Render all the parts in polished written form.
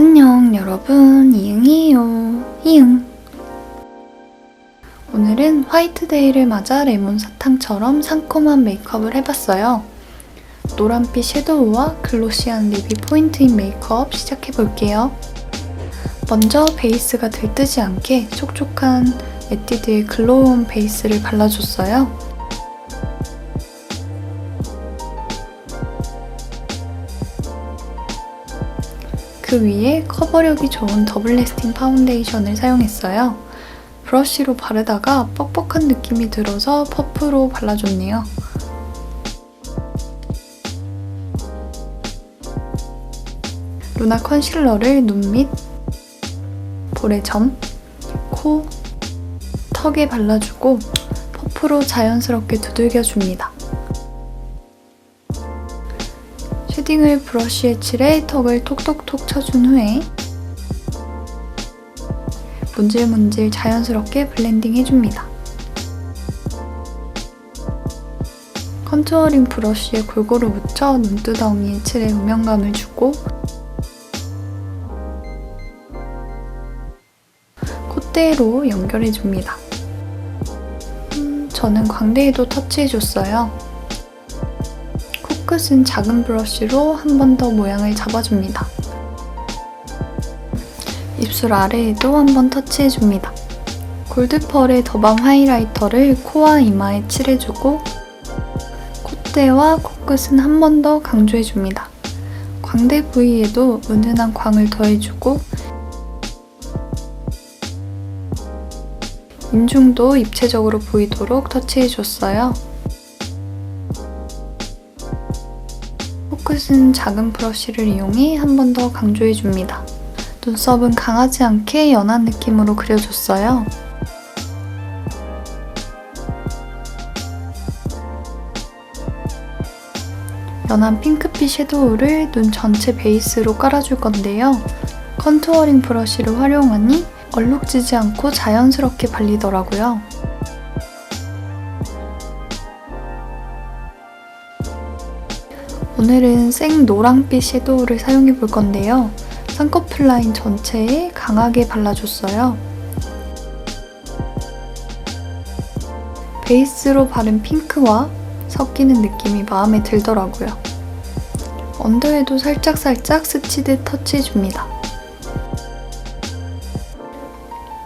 안녕 여러분, 이응이에요. 이응. 오늘은 화이트데이를 맞아 레몬 사탕처럼 상콤한 메이크업을 해봤어요. 노란빛 섀도우와 글로시한 립이 포인트인 메이크업 시작해볼게요. 먼저 베이스가 들뜨지 않게 촉촉한 에뛰드의 글로우온 베이스를 발라줬어요. 그 위에 커버력이 좋은 더블 래스팅 파운데이션을 사용했어요. 브러쉬로 바르다가 뻑뻑한 느낌이 들어서 퍼프로 발라줬네요. 루나 컨실러를 눈 밑, 볼의 점, 코, 턱에 발라주고 퍼프로 자연스럽게 두들겨줍니다. 쉐딩을 브러쉬에 칠해 턱을 톡톡톡 쳐준 후에 문질문질 자연스럽게 블렌딩 해줍니다. 컨투어링 브러쉬에 골고루 묻혀 눈두덩이에 칠해 음영감을 주고 콧대로 연결해줍니다. 저는 광대에도 터치해줬어요. 코끝은 작은 브러쉬로 한 번 더 모양을 잡아줍니다. 입술 아래에도 한 번 터치해줍니다. 골드펄의 더밤 하이라이터를 코와 이마에 칠해주고 콧대와 코끝은 한 번 더 강조해줍니다. 광대 부위에도 은은한 광을 더해주고 인중도 입체적으로 보이도록 터치해줬어요. 코끝은 작은 브러쉬를 이용해 한 번 더 강조해줍니다. 눈썹은 강하지 않게 연한 느낌으로 그려줬어요. 연한 핑크빛 섀도우를 눈 전체 베이스로 깔아줄 건데요. 컨투어링 브러쉬를 활용하니 얼룩지지 않고 자연스럽게 발리더라고요. 오늘은 생 노랑빛 섀도우를 사용해 볼 건데요. 쌍꺼풀 라인 전체에 강하게 발라줬어요. 베이스로 바른 핑크와 섞이는 느낌이 마음에 들더라고요. 언더에도 살짝살짝 스치듯 터치해줍니다.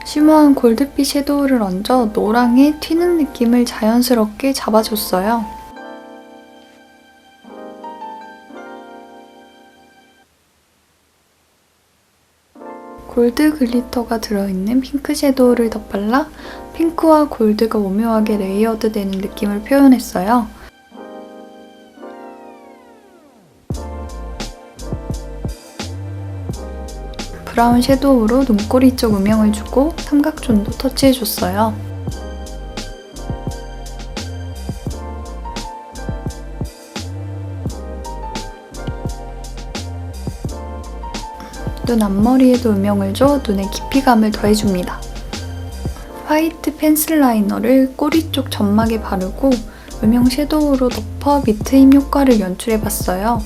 쉬머한 골드빛 섀도우를 얹어 노랑에 튀는 느낌을 자연스럽게 잡아줬어요. 골드 글리터가 들어있는 핑크 섀도우를 덧발라 핑크와 골드가 오묘하게 레이어드 되는 느낌을 표현했어요. 브라운 섀도우로 눈꼬리 쪽 음영을 주고 삼각존도 터치해줬어요. 눈 앞머리에도 음영을 줘 눈에 깊이감을 더해줍니다. 화이트 펜슬 라이너를 꼬리 쪽 점막에 바르고 음영 섀도우로 덮어 밑트임 효과를 연출해봤어요.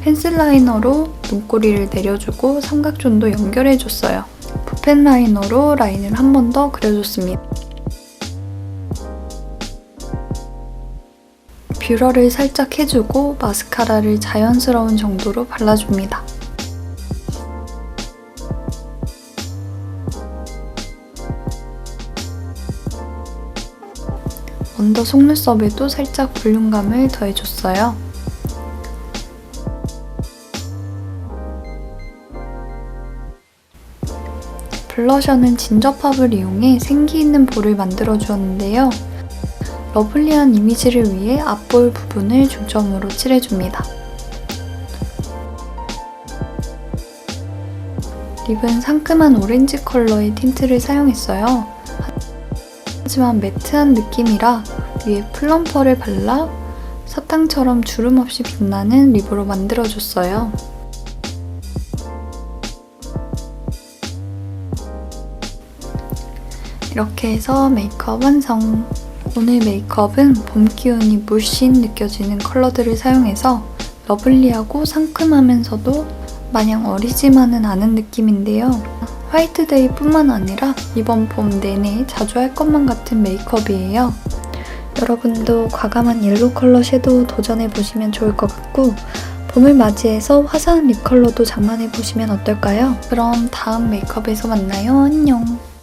펜슬 라이너로 눈꼬리를 내려주고 삼각존도 연결해줬어요. 붓펜 라이너로 라인을 한 번 더 그려줬습니다. 뷰러를 살짝 해주고 마스카라를 자연스러운 정도로 발라줍니다. 언더 속눈썹에도 살짝 볼륨감을 더해줬어요. 블러셔는 진저팝을 이용해 생기 있는 볼을 만들어주었는데요. 러블리한 이미지를 위해 앞볼 부분을 중점으로 칠해줍니다. 립은 상큼한 오렌지 컬러의 틴트를 사용했어요. 하지만 매트한 느낌이라 위에 플럼퍼를 발라 사탕처럼 주름 없이 빛나는 립으로 만들어줬어요. 이렇게 해서 메이크업 완성! 오늘 메이크업은 봄 기운이 물씬 느껴지는 컬러들을 사용해서 러블리하고 상큼하면서도 마냥 어리지만은 않은 느낌인데요. 화이트데이 뿐만 아니라 이번 봄 내내 자주 할 것만 같은 메이크업이에요. 여러분도 과감한 옐로우 컬러 섀도우 도전해보시면 좋을 것 같고 봄을 맞이해서 화사한 립 컬러도 장만해보시면 어떨까요? 그럼 다음 메이크업에서 만나요. 안녕!